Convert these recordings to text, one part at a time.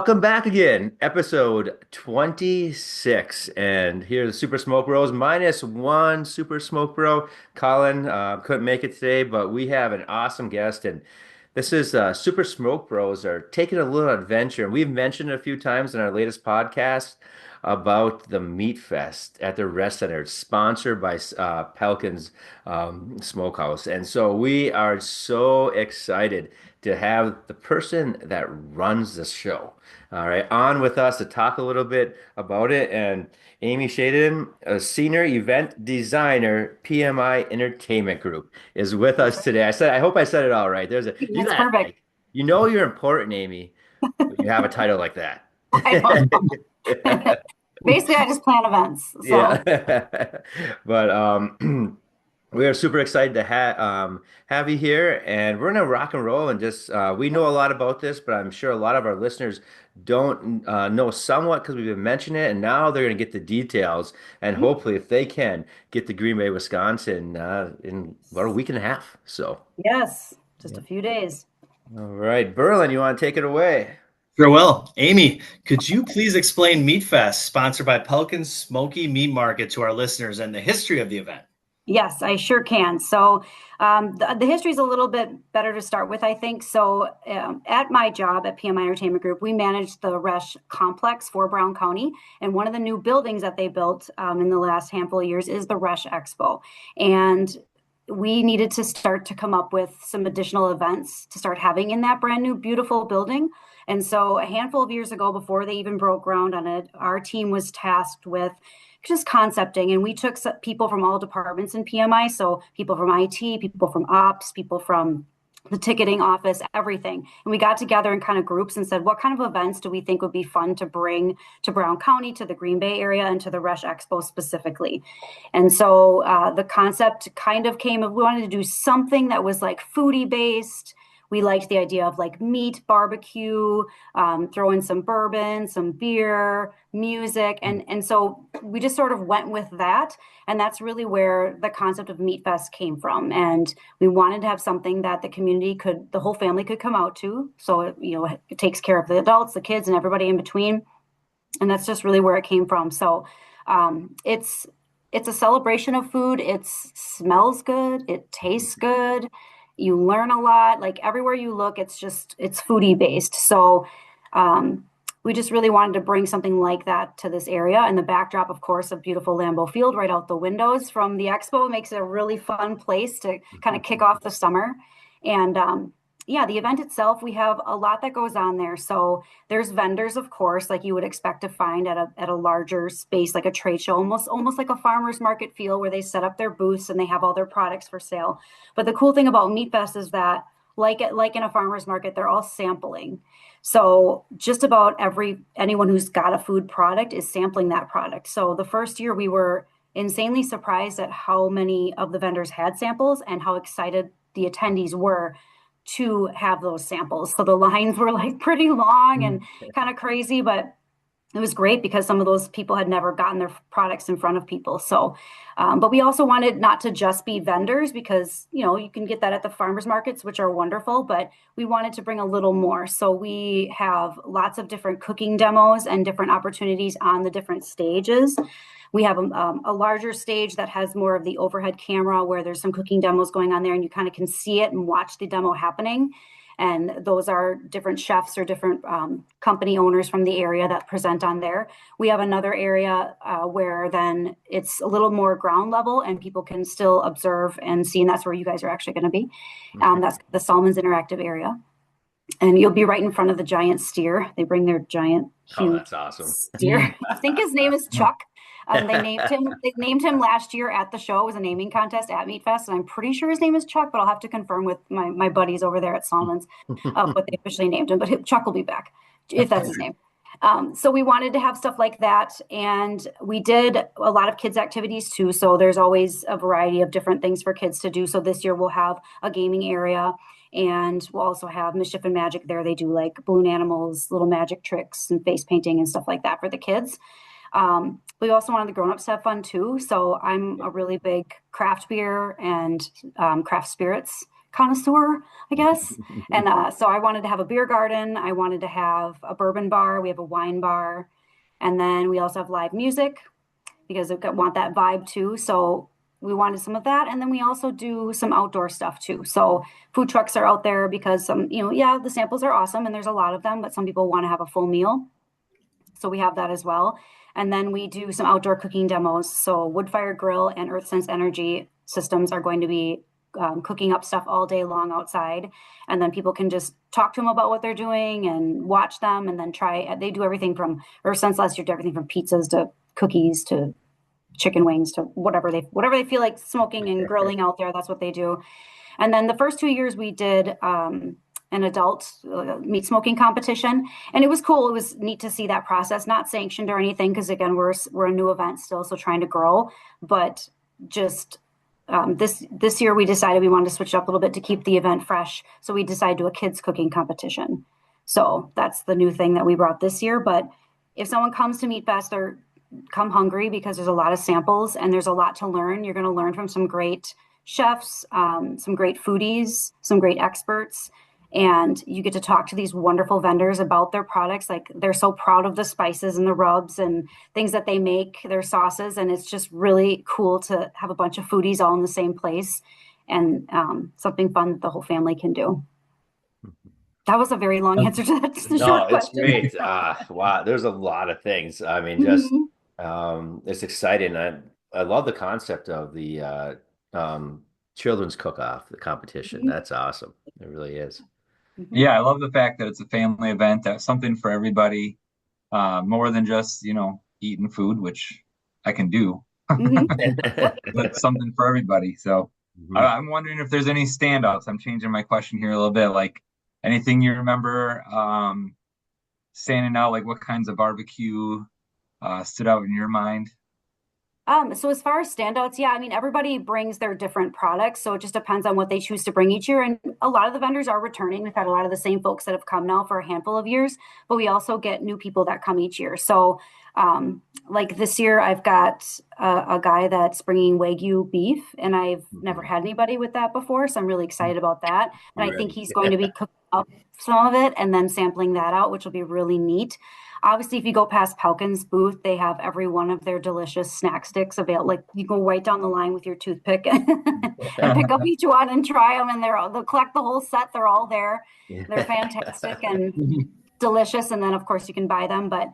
Welcome back again, episode 26. And here's the Super Smoke Bros, minus one Super Smoke Bro. Colin couldn't make it today, but we have an awesome guest. And this is Super Smoke Bros are taking a little adventure. And we've mentioned it a few times in our latest podcast about the Meat Fest at the Resch Center. It's sponsored by Pelkin's Smokehouse. And so we are so excited to have the person that runs the show, all right, on with us to talk a little bit about it. And Amy Shadian, a senior event designer, PMI Entertainment Group, is with us today. I hope I said it all right. You That's got perfect. you're important, Amy, when you have a title like that. I don't know. Basically, I just plan events. So, Yeah. But we are super excited to have you here, and we're gonna rock and roll and just we know a lot about this, but I'm sure a lot of our listeners don't know somewhat because we've been mentioning it, and now they're gonna get the details, and hopefully, if they can, get to Green Bay, Wisconsin in about a week and a half. So, yes, just yeah. a few days. All right, Berlin, you want to take it away? Sure will. Amy, could you please explain MeatFest, sponsored by Pelican's Smoky Meat Market, to our listeners and the history of the event? Yes, I sure can. So, the history is a little bit better to start with, I think. So, at my job at PMI Entertainment Group, we managed the Resch complex for Brown County. And one of the new buildings that they built in the last handful of years is the Resch Expo. And we needed to start to come up with some additional events to start having in that brand new, beautiful building. And so, a handful of years ago, before they even broke ground on it, our team was tasked with just concepting, and we took people from all departments in PMI. So people from IT, people from ops, people from the ticketing office, everything. And we got together in kind of groups and said, what kind of events do we think would be fun to bring to Brown County, to the Green Bay area, and to the Resch Expo specifically? And so the concept kind of came of, we wanted to do something that was like foodie based. We liked the idea of like meat, barbecue, throw in some bourbon, some beer, music. And so we just sort of went with that. And that's really where the concept of Meat Fest came from. And we wanted to have something that the community could, the whole family could come out to. So, it takes care of the adults, the kids, and everybody in between. And that's just really where it came from. So it's a celebration of food. It smells good. It tastes good. You learn a lot. Like everywhere you look, it's foodie based. So we just really wanted to bring something like that to this area. And the backdrop, of course, of beautiful Lambeau Field right out the windows from the expo makes it a really fun place to kind of kick off the summer. And yeah, the event itself, we have a lot that goes on there. So there's vendors, of course, like you would expect to find at a larger space, like a trade show, almost like a farmer's market feel where they set up their booths and they have all their products for sale. But the cool thing about Meat Fest is that like in a farmer's market, they're all sampling. So just about anyone who's got a food product is sampling that product. So the first year we were insanely surprised at how many of the vendors had samples and how excited the attendees were to have those samples. So the lines were like pretty long and kind of crazy, but it was great because some of those people had never gotten their products in front of people. So, but we also wanted not to just be vendors because, you can get that at the farmers markets, which are wonderful, but we wanted to bring a little more. So we have lots of different cooking demos and different opportunities on the different stages. We have a larger stage that has more of the overhead camera where there's some cooking demos going on there and you kind of can see it and watch the demo happening. And those are different chefs or different company owners from the area that present on there. We have another area where then it's a little more ground level and people can still observe and see. And that's where you guys are actually going to be. That's the Salmon's Interactive area. And you'll be right in front of the giant steer. They bring their giant, Oh, huge that's awesome. steer. I think his name is Chuck. They named him last year at the show. It was a naming contest at MeatFest, and I'm pretty sure his name is Chuck, but I'll have to confirm with my buddies over there at Salmon's what they officially named him. But Chuck will be back if that's his name. So we wanted to have stuff like that, and we did a lot of kids activities too. So there's always a variety of different things for kids to do. So this year we'll have a gaming area, and we'll also have Mischief and Magic there. They do like balloon animals, little magic tricks, and face painting and stuff like that for the kids. We also wanted the grown-ups to have fun too. So I'm a really big craft beer and craft spirits connoisseur, I guess. And so I wanted to have a beer garden. I wanted to have a bourbon bar. We have a wine bar. And then we also have live music because I want that vibe too. So we wanted some of that. And then we also do some outdoor stuff too. So food trucks are out there because the samples are awesome and there's a lot of them, but some people want to have a full meal. So we have that as well. And then we do some outdoor cooking demos. So wood fire grill and EarthSense energy systems are going to be cooking up stuff all day long outside. And then people can just talk to them about what they're doing and watch them and then try. They do everything from EarthSense last year to everything from pizzas to cookies to chicken wings to whatever they feel like smoking and grilling out there. That's what they do. And then the first 2 years we did an adult meat smoking competition, and it was cool. It was neat to see that process, not sanctioned or anything, because again, we're a new event still, so trying to grow. But just this year, we decided we wanted to switch it up a little bit to keep the event fresh. So we decided to do a kids cooking competition. So that's the new thing that we brought this year. But if someone comes to MeatFest, they're come hungry because there's a lot of samples and there's a lot to learn. You're going to learn from some great chefs, some great foodies, some great experts. And you get to talk to these wonderful vendors about their products. Like they're so proud of the spices and the rubs and things that they make, their sauces. And it's just really cool to have a bunch of foodies all in the same place and something fun that the whole family can do. That was a very long answer to that. Just a short question. It's great. Wow. There's a lot of things. I mean, just it's exciting. I love the concept of the children's cook-off, the competition. That's awesome. It really is. Yeah, I love the fact that it's a family event. That's something for everybody, more than just, eating food, which I can do, but something for everybody. So I'm wondering if there's any standouts. I'm changing my question here a little bit. Like anything you remember standing out, like what kinds of barbecue stood out in your mind? So as far as standouts, yeah, I mean, everybody brings their different products. So it just depends on what they choose to bring each year. And a lot of the vendors are returning. We've had a lot of the same folks that have come now for a handful of years, but we also get new people that come each year. So like this year, I've got a guy that's bringing Wagyu beef, and I've never had anybody with that before. So I'm really excited about that. And I think he's going to be cooking up some of it and then sampling that out, which will be really neat. Obviously, if you go past Pelkin's booth, they have every one of their delicious snack sticks available. Like you go right down the line with your toothpick and pick up each one and try them. And they'll collect the whole set. They're all there. They're fantastic and delicious. And then, of course, you can buy them. But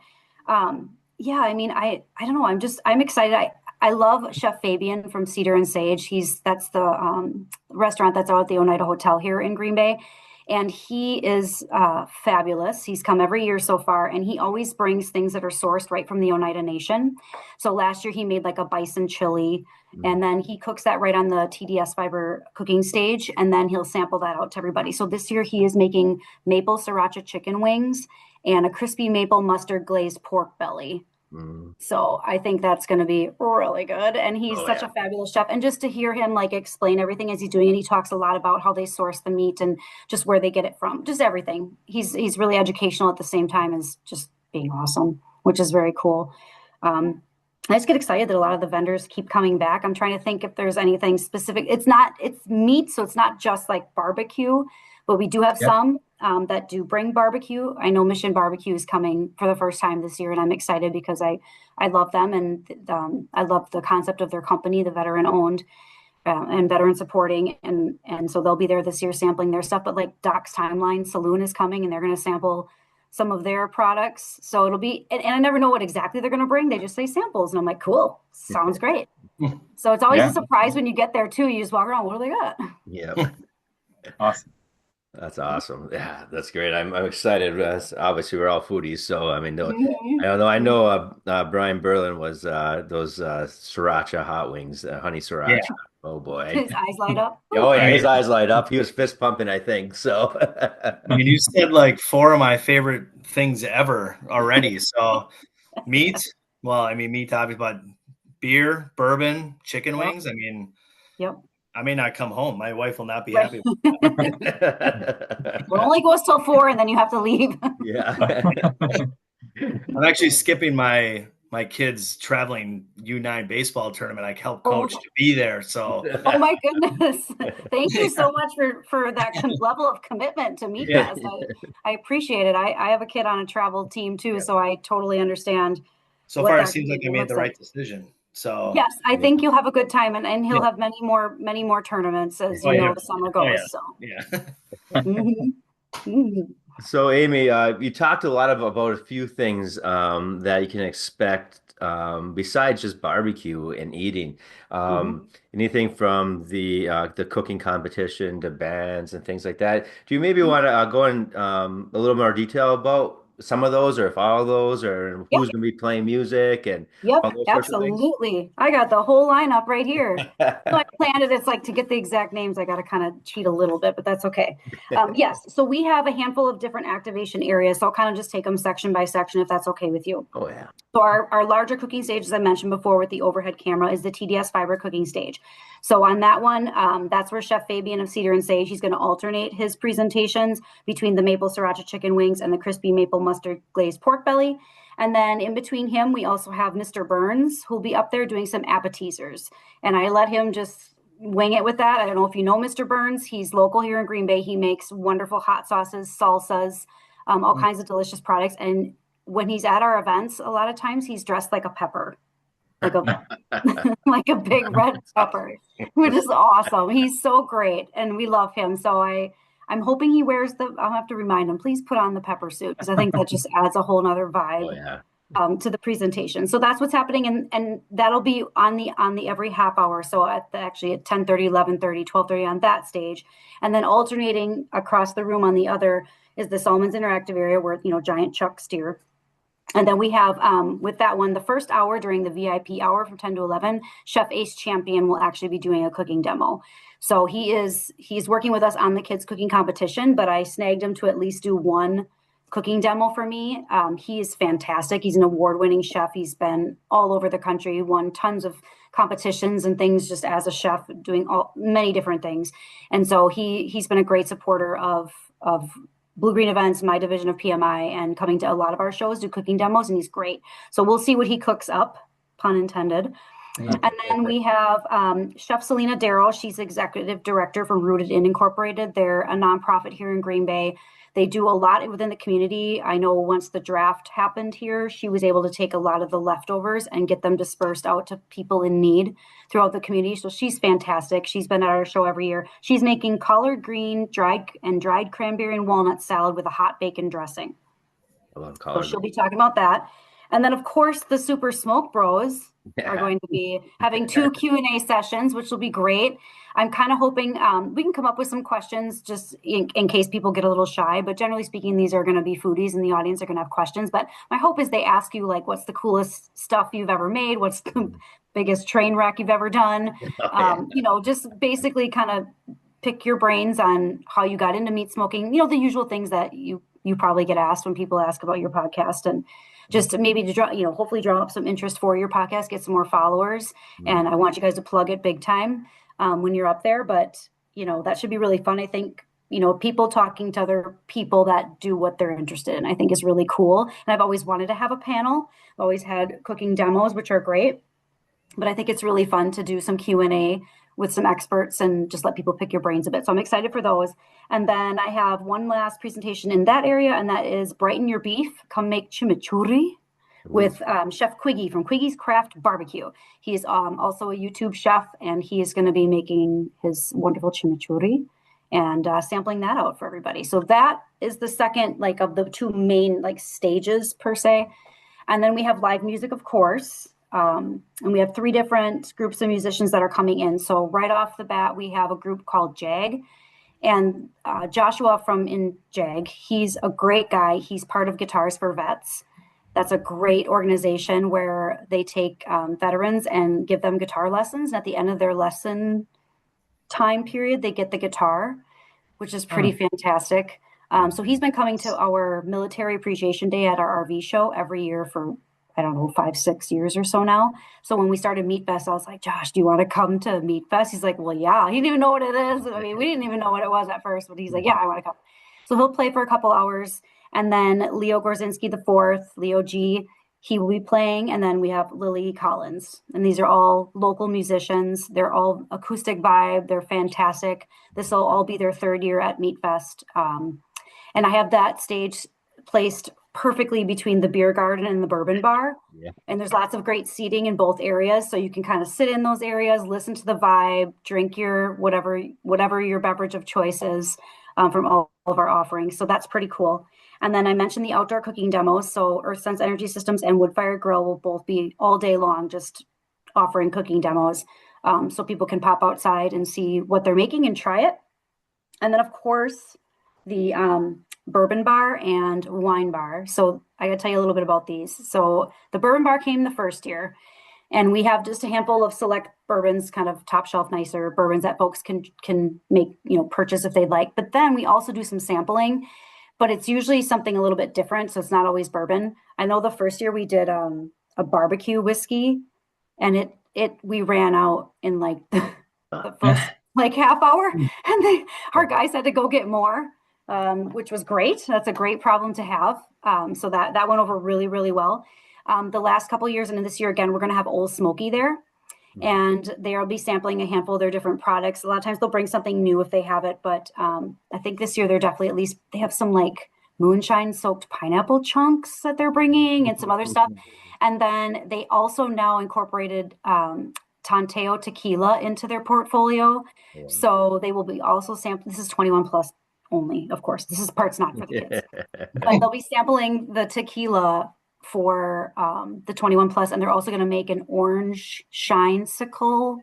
yeah, I mean, I don't know. I'm excited. I love Chef Fabian from Cedar and Sage. That's the restaurant that's out at the Oneida Hotel here in Green Bay. And he is fabulous. He's come every year so far, and he always brings things that are sourced right from the Oneida Nation. So last year he made like a bison chili, and then he cooks that right on the TDS fiber cooking stage, and then he'll sample that out to everybody. So this year he is making maple sriracha chicken wings and a crispy maple mustard glazed pork belly. So I think that's going to be really good. And he's such a fabulous chef. And just to hear him like explain everything as he's doing it, he talks a lot about how they source the meat and just where they get it from, just everything. He's really educational at the same time as just being awesome, which is very cool. I just get excited that a lot of the vendors keep coming back. I'm trying to think if there's anything specific. It's meat, so it's not just like barbecue, but we do have some that do bring barbecue. I know Mission Barbecue is coming for the first time this year, and I'm excited because I love them, and I love the concept of their company, the veteran owned and veteran supporting, and so they'll be there this year sampling their stuff. But like Doc's Timeline Saloon is coming, and they're going to sample some of their products. So it'll be, and I never know what exactly they're going to bring. They just say samples, and I'm like, cool, sounds great. So it's always a surprise when you get there too. You just walk around, what do they got? Yeah. Awesome. That's awesome. Yeah, that's great. I'm excited. Obviously, we're all foodies, so I mean, I know Brian Berlin was those sriracha hot wings, honey sriracha. Yeah. Oh boy, his eyes light up. Oh yeah, his eyes light up. He was fist pumping, I think. So, I mean, you said like 4 of my favorite things ever already. So, meat. Well, I mean, meat obviously, but beer, bourbon, chicken wings. I mean, I may not come home. My wife will not be happy with that. It only goes till 4 and then you have to leave. Yeah. I'm actually skipping my my kids' traveling U9 baseball tournament. I helped Oh. coach to be there. So, oh my goodness! Thank you so much for that level of commitment to MeatFest. I appreciate it. I have a kid on a travel team too, so I totally understand. So far, it seems like I made the right decision. So yes, I think you'll have a good time, and he'll have many more tournaments as the summer goes. So yeah. Mhm. Mhm. So, Amy, you talked a lot about a few things that you can expect besides just barbecue and eating. Anything from the cooking competition to bands and things like that. Do you maybe want to go in a little more detail about some of those, or if all of those, or Yep. who's going to be playing music and Yep, all those sorts of things? absolutely. I got the whole lineup right here. So I planned it. It's like to get the exact names, I got to kind of cheat a little bit, but that's okay. Yes, so we have a handful of different activation areas. So I'll kind of just take them section by section if that's okay with you. Oh, yeah. So our larger cooking stage, as I mentioned before with the overhead camera, is the TDS Fiber cooking stage. So on that one, that's where Chef Fabian of Cedar and Sage, he's going to alternate his presentations between the maple sriracha chicken wings and the crispy maple mustard glazed pork belly. And then in between him, we also have Mr. Burns, who'll be up there doing some appetizers. And I let him just wing it with that. I don't know if you know Mr. Burns. He's local here in Green Bay. He makes wonderful hot sauces, salsas, all kinds of delicious products. And when he's at our events, a lot of times he's dressed like a pepper, like a like a big red pepper, which is awesome. He's so great, and we love him. So I'm hoping he wears I'll have to remind him, please put on the pepper suit, because I think that just adds a whole nother vibe. Oh, yeah. To the presentation. So that's what's happening, and that'll be on the every half hour. So actually at 10:30, 11:30, 12:30 on that stage, and then alternating across the room on the other is the Salmons Interactive area where giant chuck steer. And then we have with that one, the first hour during the VIP hour from 10 to 11, Chef Ace Champion will actually be doing a cooking demo. So he's working with us on the kids cooking competition, but I snagged him to at least do one cooking demo for me. He is fantastic. He's an award-winning chef. He's been all over the country, won tons of competitions and things just as a chef, doing many different things. And so he's been a great supporter of Blue Green Events, my division of PMI, and coming to a lot of our shows, do cooking demos, and he's great. So we'll see what he cooks up, pun intended. And then we have Chef Selena Darrow. She's executive director from Rooted In Incorporated. They're a nonprofit here in Green Bay. They do a lot within the community. I know once the draft happened here, she was able to take a lot of the leftovers and get them dispersed out to people in need throughout the community. So she's fantastic. She's been at our show every year. She's making collard green, dried cranberry and walnut salad with a hot bacon dressing. I love collard. So she'll be talking about that. And then, of course, the Super Smoke Bros are going to be having 2 Q&A sessions, which will be great. I'm kind of hoping we can come up with some questions just in case people get a little shy. But generally speaking, these are going to be foodies and the audience are going to have questions. But my hope is they ask you, like, what's the coolest stuff you've ever made? What's the biggest train wreck you've ever done? Just basically kind of pick your brains on how you got into meat smoking. The usual things that you probably get asked when people ask about your podcast, and just maybe to draw, hopefully draw up some interest for your podcast, get some more followers. And I want you guys to plug it big time when you're up there. But, that should be really fun. I think, people talking to other people that do what they're interested in, I think is really cool. And I've always wanted to have a panel. I've always had cooking demos, which are great. But I think it's really fun to do some Q&A with some experts and just let people pick your brains a bit. So I'm excited for those. And then I have one last presentation in that area, and that is Brighten Your Beef. Come make chimichurri with Chef Quiggy from Quiggy's Craft Barbecue. He's also a YouTube chef, and he is going to be making his wonderful chimichurri and sampling that out for everybody. So that is the second, of the 2 main, stages per se. And then we have live music, of course. And we have 3 different groups of musicians that are coming in. So right off the bat, we have a group called Jag. And Joshua from in Jag, he's a great guy. He's part of Guitars for Vets. That's a great organization where they take veterans and give them guitar lessons. And at the end of their lesson time period, they get the guitar, which is pretty fantastic. So he's been coming to our Military Appreciation Day at our RV show every year for, I don't know, 5-6 years or so now. So when we started MeatFest, I was like, Josh, do you want to come to MeatFest? He's like, well, yeah. He didn't even know what it is. I mean, we didn't even know what it was at first, but he's like, yeah, I want to come. So he'll play for a couple hours. And then Leo Gorzinski IV, Leo G, He will be playing. And then we have Lily Collins. And these are all local musicians. They're all acoustic vibe. They're fantastic. This will all be their third year at MeatFest. And I have that stage placed perfectly between the beer garden and the bourbon bar. Yeah. And there's lots of great seating in both areas. So you can kind of sit in those areas, listen to the vibe, drink your whatever your beverage of choice is from all of our offerings. So that's pretty cool. And then I mentioned the outdoor cooking demos. So Earth Sense Energy Systems and Wood Fire Grill will both be all day long, just offering cooking demos. So people can pop outside and see what they're making and try it. And then, of course, the bourbon bar and wine bar. So I gotta tell you a little bit about these. So the bourbon bar came the first year, and we have just a handful of select bourbons, kind of top shelf, nicer bourbons that folks can make, purchase if they'd like. But then we also do some sampling, but it's usually something a little bit different. So it's not always bourbon. I know the first year we did a barbecue whiskey, and we ran out in like the first like half hour, and our guys had to go get more. Which was great. That's a great problem to have. So that went over really, really well. The last couple of years and this year, again, we're going to have Old Smoky there, and they'll be sampling a handful of their different products. A lot of times they'll bring something new if they have it, but I think this year they're definitely they have some like moonshine soaked pineapple chunks that they're bringing and some other stuff. And then they also now incorporated Tanteo tequila into their portfolio. So they will be also sampling. This is 21 plus only, of course. This part's not for the kids. But they'll be sampling the tequila for the 21 plus, and they're also going to make an orange shinesicle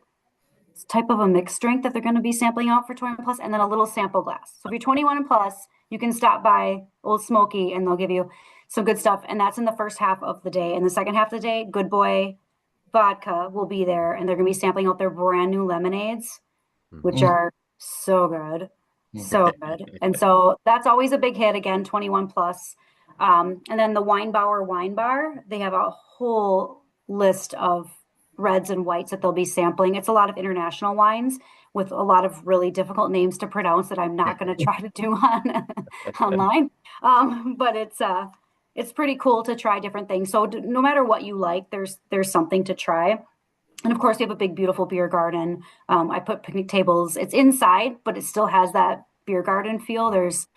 type of a mixed drink that they're going to be sampling out for 21 plus, and then a little sample glass. So if you're 21 and plus, you can stop by Old Smoky and they'll give you some good stuff. And that's in the first half of the day. In the second half of the day, Good Boy Vodka will be there, and they're going to be sampling out their brand new lemonades, which are so good. So good. And so that's always a big hit, again, 21 plus. And then the Wine Bar, they have a whole list of reds and whites that they'll be sampling. It's a lot of international wines with a lot of really difficult names to pronounce that I'm not going to try to do online. But it's pretty cool to try different things. So no matter what you like, there's something to try. And of course, we have a big, beautiful beer garden. I put picnic tables. It's inside, but it still has that beer garden feel. There's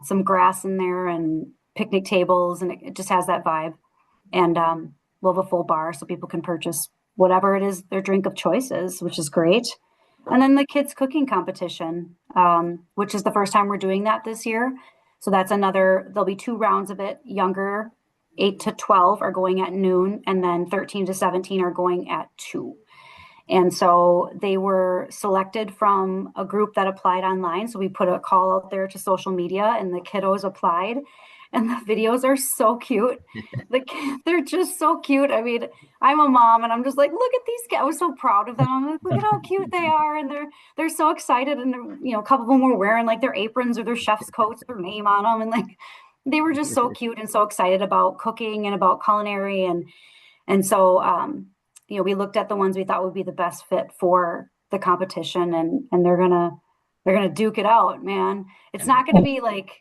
some grass in there and picnic tables, and it just has that vibe. And we'll have a full bar so people can purchase whatever it is their drink of choice is, which is great. And then the kids cooking competition, which is the first time we're doing that this year. So that's there'll be 2 rounds of it. Younger 8 to 12 are going at noon, and then 13 to 17 are going at 2. And so they were selected from a group that applied online. So we put a call out there to social media, and the kiddos applied. And the videos are so cute. They're just so cute. I mean, I'm a mom, and I'm just like, look at these kids. I was so proud of them. I'm like, look at how cute they are, and they're so excited. And a couple of them were wearing like their aprons or their chef's coats, their name on them, and like they were just so cute and so excited about cooking and about culinary, and so we looked at the ones we thought would be the best fit for the competition, and they're gonna duke it out, man. It's not gonna be like.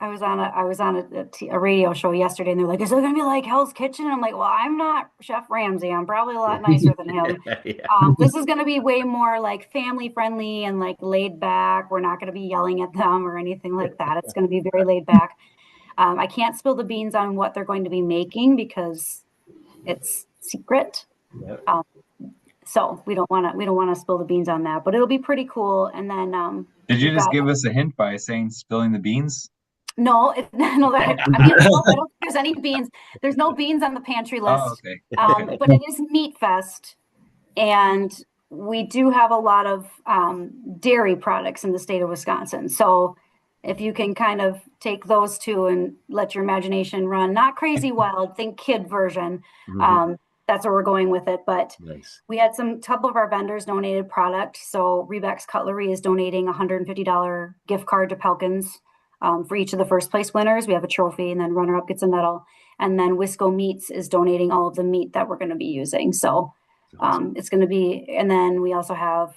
I was on a radio show yesterday, and they're like, "Is it going to be like Hell's Kitchen?" And I'm like, "Well, I'm not Chef Ramsay. I'm probably a lot nicer than him. This is going to be way more like family friendly and like laid back. We're not going to be yelling at them or anything like that. It's going to be very laid back. I can't spill the beans on what they're going to be making because it's secret. Yep. So we don't want to spill the beans on that, but it'll be pretty cool. And then did you just give us a hint by saying spilling the beans? No, I don't think there's any beans. There's no beans on the pantry list. Oh, okay. But it is MeatFest, and we do have a lot of dairy products in the state of Wisconsin. So if you can kind of take those two and let your imagination run, not crazy wild, think kid version. That's where we're going with it. But nice. We had some couple of our vendors donated product. So Rebeck's Cutlery is donating a $150 gift card to Pelkins. For each of the first place winners, we have a trophy, and then runner up gets a medal. And then Wisco Meats is donating all of the meat that we're going to be using. So it's going to be, and then we also have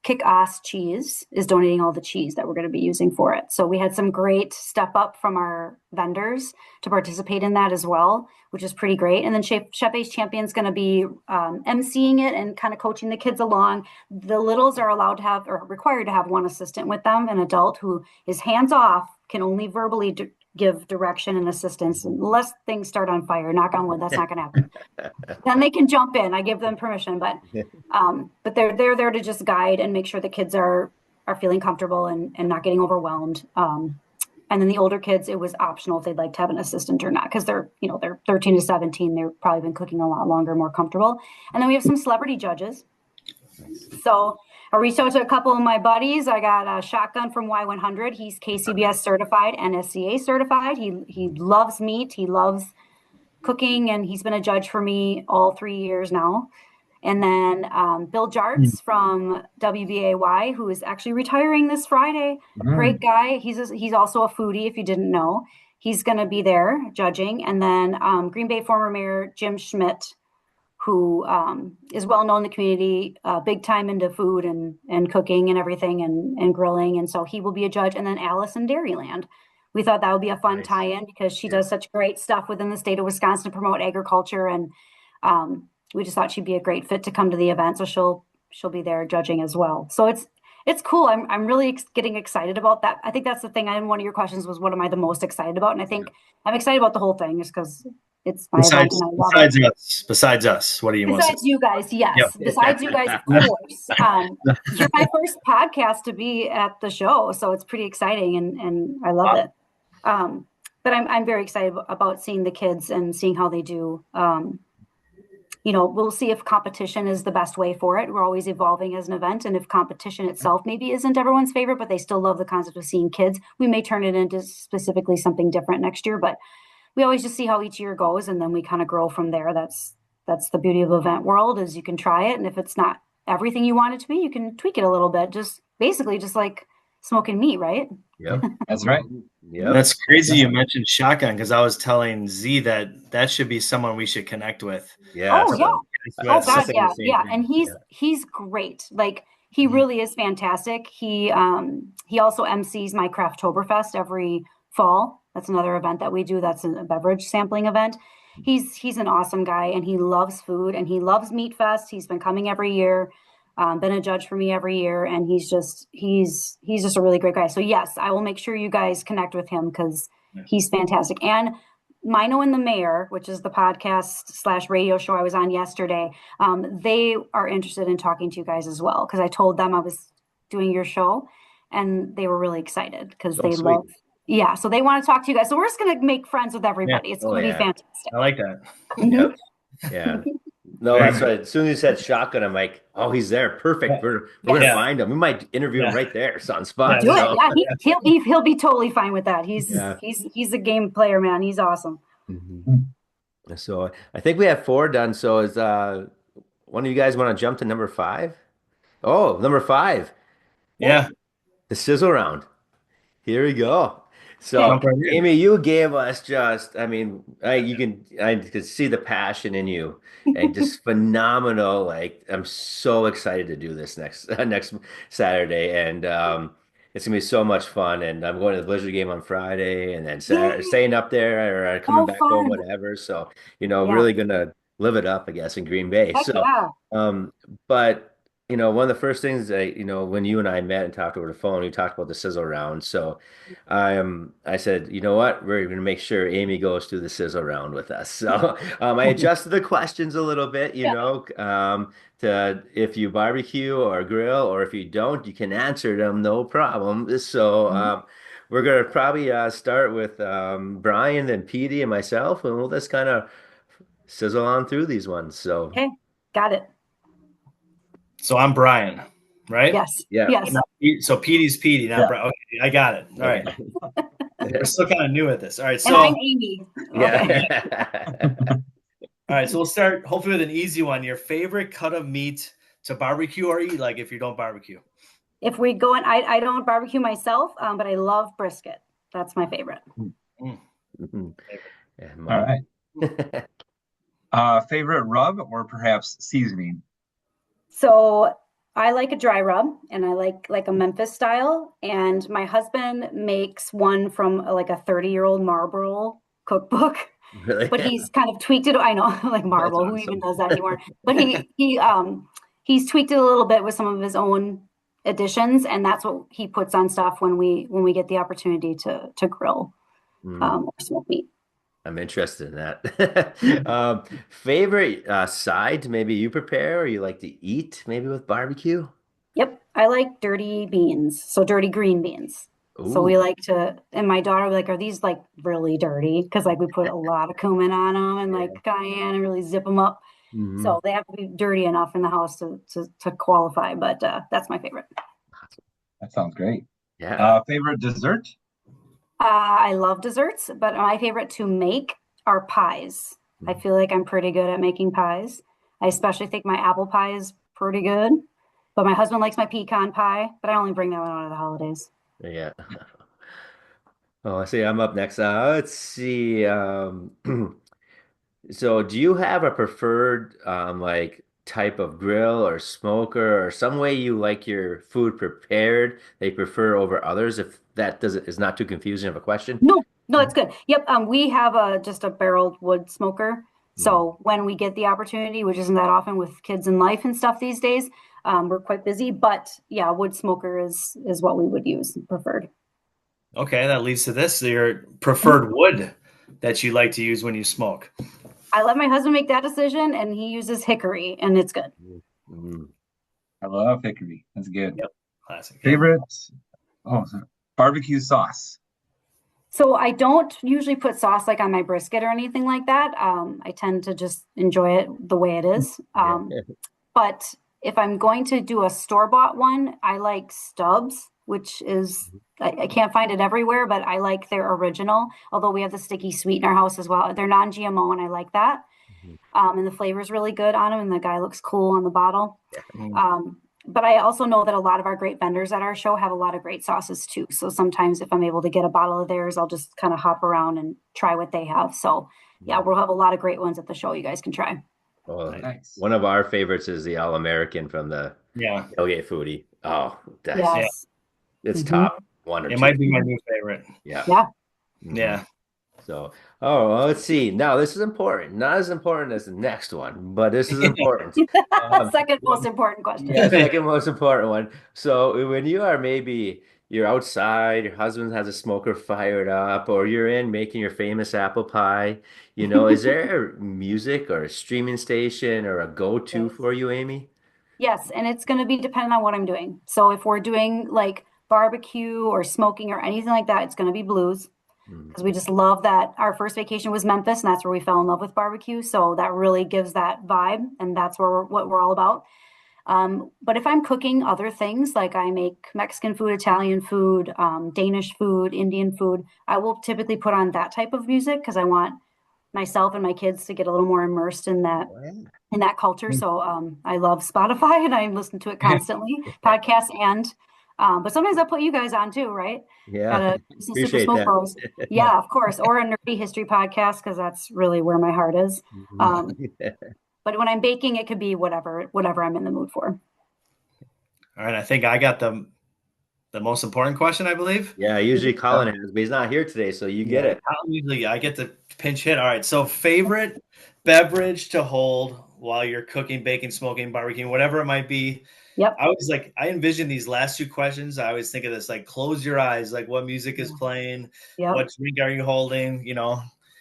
Kick Ass Cheese is donating all the cheese that we're going to be using for it. So we had some great step up from our vendors to participate in that as well, which is pretty great. And then Chef Ace Champion's going to be emceeing it and kind of coaching the kids along. The littles are allowed to have, or required to have, one assistant with them, an adult who is hands off, can only verbally give direction and assistance unless things start on fire. Knock on wood, that's not going to happen. Then they can jump in. I give them permission, but they're there to just guide and make sure the kids are feeling comfortable and not getting overwhelmed. And then the older kids, it was optional if they'd like to have an assistant or not, because they're 13 to 17. They've probably been cooking a lot longer, more comfortable. And then we have some celebrity judges. So I reached out to a couple of my buddies. I got a Shotgun from Y100. He's KCBS certified and SCA certified. He loves meat. He loves cooking, and he's been a judge for me all 3 years now. And then Bill Jarts from WBAY, who is actually retiring this Friday. Great guy. He's also a foodie, if you didn't know. He's going to be there judging. And then Green Bay former Mayor Jim Schmidt, who is well known in the community, big time into food and cooking and everything and grilling. And so he will be a judge. And then Alice in Dairyland. We thought that would be a fun tie-in because she does such great stuff within the state of Wisconsin to promote agriculture. And we just thought she'd be a great fit to come to the event. So she'll be there judging as well. So it's cool. I'm really getting excited about that. I think that's the thing. One of your questions was, what am I the most excited about? And I think I'm excited about the whole thing just because it's my event and I love it. Besides us, what do you want? Besides you guys, yes. Yep. Besides you guys, of course. You're my first podcast to be at the show, so it's pretty exciting and I love it. But I'm very excited about seeing the kids and seeing how they do. We'll see if competition is the best way for it. We're always evolving as an event. And if competition itself maybe isn't everyone's favorite, but they still love the concept of seeing kids, we may turn it into specifically something different next year. But we always just see how each year goes, and then we kind of grow from there. That's the beauty of the event world, is you can try it. And if it's not everything you want it to be, you can tweak it a little bit. Just like smoking meat, right? Yep. That's right. Yeah, that's crazy. You mentioned Shotgun, because I was telling Z that should be someone we should connect with. Yeah. Oh yeah. Oh God, yeah. And he's great. Like he really is fantastic. He also MCs my Crafttoberfest every fall. That's another event that we do. That's a beverage sampling event. He's an awesome guy, and he loves food, and he loves MeatFest. He's been coming every year. Been a judge for me every year, and he's just a really great guy. So yes, I will make sure you guys connect with him because he's fantastic. And Mino and the Mayor, which is the podcast / radio show I was on yesterday, they are interested in talking to you guys as well, because I told them I was doing your show, and they were really excited because they love. Yeah, so they want to talk to you guys. So we're just going to make friends with everybody. It's going to be fantastic. I like that. Yep. Yeah. No, that's right. As soon as you said Shotgun, I'm like, oh, he's there. Perfect. We're gonna find him. We might interview him right there. It's on spot. Do it. Yeah, he'll be totally fine with that. He's a game player, man. He's awesome. Mm-hmm. So I think we have 4 done. So is one of you guys want to jump to number 5? Oh, number 5. Yeah. The sizzle round. Here we go. So, Amy, you gave us I could see the passion in you, and just phenomenal. Like, I'm so excited to do this next Saturday, and it's gonna be so much fun. And I'm going to the Blizzard game on Friday, and then staying up there or coming back home, whatever. So, really gonna live it up, I guess, in Green Bay. But one of the first things that, when you and I met and talked over the phone, we talked about the sizzle round. So I said, you know what? We're going to make sure Amy goes through the sizzle round with us. So I adjusted the questions a little bit, to if you barbecue or grill, or if you don't, you can answer them, no problem. So we're going to probably start with Brian, then Petey, and myself, and we'll just kind of sizzle on through these ones. So okay, got it. So I'm Brian, right? Yes. Yeah. Yes. So Petey's Petey, not Brian. Okay, I got it. All right. We're still kind of new at this. All right. So and I'm Amy. Yeah. All right. So we'll start hopefully with an easy one. Your favorite cut of meat to barbecue or eat, like if you don't barbecue? If we go in, I don't barbecue myself, but I love brisket. That's my favorite. Mm-hmm. All right. Favorite rub or perhaps seasoning? So I like a dry rub, and I like a Memphis style. And my husband makes one from like a 30-year-old Marlboro cookbook. Really? but he's kind of tweaked it. I know, like That's Marvel, who even awesome. does that anymore? But he's tweaked it a little bit with some of his own additions, and that's what he puts on stuff when we get the opportunity to grill Mm, or smoke meat. I'm interested in that. Favorite side maybe you prepare or you like to eat maybe with barbecue? Yep, I like dirty beans, so dirty green beans. So we Ooh. like to, and my daughter like, are these like really dirty? Because like we put a lot of cumin on them and Yeah. like cayenne and really zip them up. Hmm. So they have to be dirty enough in the house to qualify. But that's my favorite. That sounds great. Yeah. Favorite dessert? I love desserts, but my favorite to make are pies. I feel like I'm pretty good at making pies. I especially think my apple pie is pretty good. But my husband likes my pecan pie, but I only bring that one out of the holidays. Yeah. Oh, I see. I'm up next. Let's see. So do you have a preferred like type of grill or smoker or some way you like your food prepared that you prefer over others if that doesn't is not too confusing of a question? No, no, it's good. Yep, we have a just a barreled wood smoker. Mm. So when we get the opportunity, which isn't that often with kids in life and stuff these days, we're quite busy. But yeah, wood smoker is what we would use preferred. Okay, that leads to this. Your preferred wood that you like to use when you smoke. I let my husband make that decision, and he uses hickory, and it's good. Mm. I love hickory. That's good. Yep, classic. Yep. Favorite? Oh, barbecue sauce. So I don't usually put sauce like on my brisket or anything like that. I tend to just enjoy it the way it is. Yeah. But if I'm going to do a store-bought one, I like Stubbs, which is I can't find it everywhere, but I like their original. Although we have the sticky sweet in our house as well. They're non-GMO, and I like that. Mhm. And the flavor is really good on them, and the guy looks cool on the bottle. Mm. But I also know that a lot of our great vendors at our show have a lot of great sauces too. So sometimes if I'm able to get a bottle of theirs, I'll just kind of hop around and try what they have. So yeah, we'll have a lot of great ones at the show you guys can try. Well, Nice. one of our favorites is the All-American from the Yeah, Tailgate Foodie. Oh, that's yeah. Yes. it's Hmm. top one or It two. might be my new favorite. Yeah. Yeah. Mhm. Yeah. So, oh, well, let's see. Now, this is important. Not as important as the next one, but this is important. Second most important question. Yeah, second most important one. So, when you are maybe you're outside, your husband has a smoker fired up, or you're in making your famous apple pie, is there music or a streaming station or a go-to Yes. for you, Amy? Yes, and it's going to be dependent on what I'm doing. So if we're doing like barbecue or smoking or anything like that, it's going to be blues Mm. because we just love that. Our first vacation was Memphis, and that's where we fell in love with barbecue. So that really gives that vibe, and that's what we're all about. But if I'm cooking other things, like I make Mexican food, Italian food, Danish food, Indian food, I will typically put on that type of music because I want myself and my kids to get a little more immersed in that culture. So I love Spotify and I listen to it constantly, podcasts but sometimes I put you guys on too, right? Yeah, Gotta some Super appreciate Smoke that. Bros. Yeah, of course, or a nerdy history podcast because that's really where my heart is. Um, but when I'm baking, it could be whatever I'm in the mood for. All right, I think I got the most important question, I believe. Yeah, usually Colin has, but he's not here today, so you get it. Usually I get to pinch hit. All right, so favorite beverage to hold while you're cooking, baking, smoking, barbecuing, whatever it might be. Yep. I envision these last two questions. I always think of this like close your eyes, like what music is playing, Yep. what drink are you holding,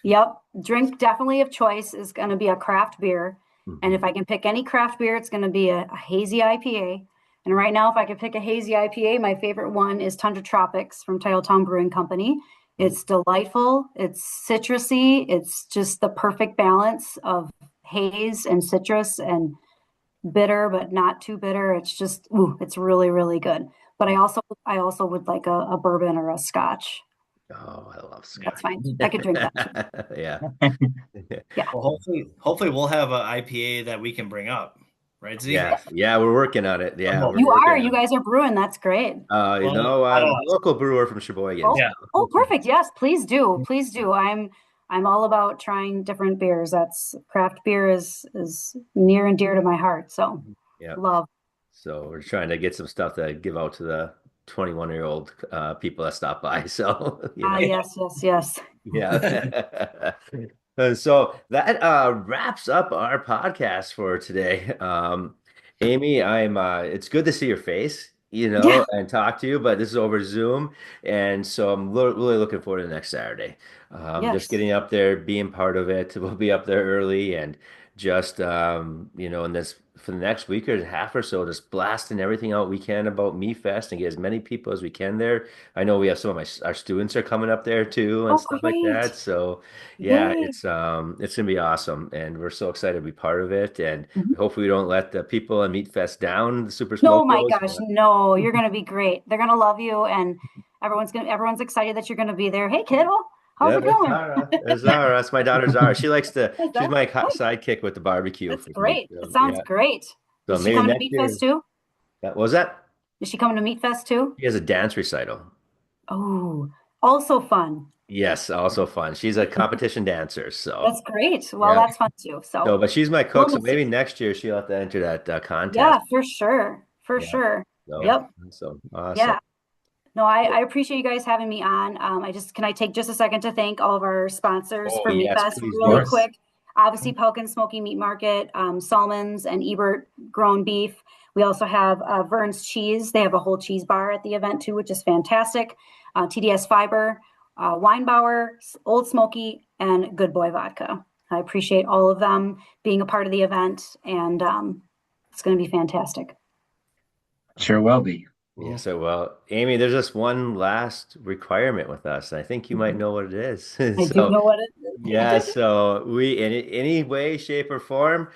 Yep. Drink definitely of choice is going to be a craft beer. And if I can pick any craft beer, it's going to be a hazy IPA. And right now, if I could pick a hazy IPA, my favorite one is Tundra Tropics from Titletown Brewing Company. It's delightful. It's citrusy. It's just the perfect balance of haze and citrus and bitter, but not too bitter. It's just, it's really, really good. But I also would like a bourbon or a scotch. Oh, I love Scott. That's fine. I could drink that. Yeah. Yeah. Well, hopefully we'll have an IPA that we can bring up, right, Z? Yeah. Yeah, we're working on it. Yeah, we're You working are. on You it. guys are brewing. That's great. Local brewer from Sheboygan. Oh, So. perfect. Yes, please do. Please do. I'm all about trying different beers. That's craft beer is near and dear to my heart. So Yeah. love. So we're trying to get some stuff to give out to the 21-year-old people that stop by. So, Yes, yes, yes. yeah. So that wraps up our podcast for today. Amy, it's good to see your face, Yeah. and talk to you, but this is over Zoom. And so I'm really looking forward to next Saturday. Just Yes. getting up there, being part of it. We'll be up there early and just, in this for the next week or half or so, just blasting everything out we can about MeatFest and get as many people as we can there. I know we have some of our students are coming up there too and Oh, stuff like great. that. So yeah, Yay. it's gonna be awesome, and we're so excited to be part of it. And Mhm. hopefully, we don't let the people in Meat Fest down, the Super No, Smoke my Bros. gosh, no, you're gonna be great. They're gonna love you, and everyone's excited that you're gonna be there. Hey, kiddo, how's Yeah, it there's going? Zara. There's Zara. That's my daughter Zara. How's She's that? my Oh, sidekick with the barbecue that's for me. great. It So, sounds yeah. great. So Is she maybe coming to next Meat Fest year. too? That was that. Is she coming to Meat Fest too? She has a dance recital. Oh, also fun. Yes, also fun. She's a competition dancer. So That's great. Well, yeah. that's fun too. So, So but she's my we'll cook. So miss you. maybe next year she'll have to enter that contest. Yeah, for sure. For Yeah. sure. So, Yep. so awesome. Yeah. No, I appreciate you guys having me on. Can I take just a second to thank all of our sponsors Oh for Meat yes, Fest please Of really do. course. quick. Obviously, Pelican Smoky Meat Market, Salmons and Ebert grown beef. We also have Vern's Cheese. They have a whole cheese bar at the event too, which is fantastic. TDS Fiber, Weinbauer, Old Smoky, and Good Boy Vodka. I appreciate all of them being a part of the event, and it's going to be fantastic. Sure will be. Yeah, so well, Amy, there's just one last requirement with us. I think you might know what it is. I do So, know what yeah, it is. so we in any way, shape, or form,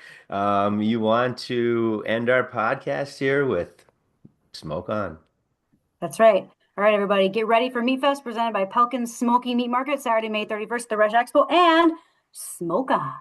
you want to end our podcast here with smoke on. That's right. All right, everybody, get ready for Meat Fest presented by Pelican Smoky Meat Market, Saturday, May 31st, at the Resch Expo, and smoke on.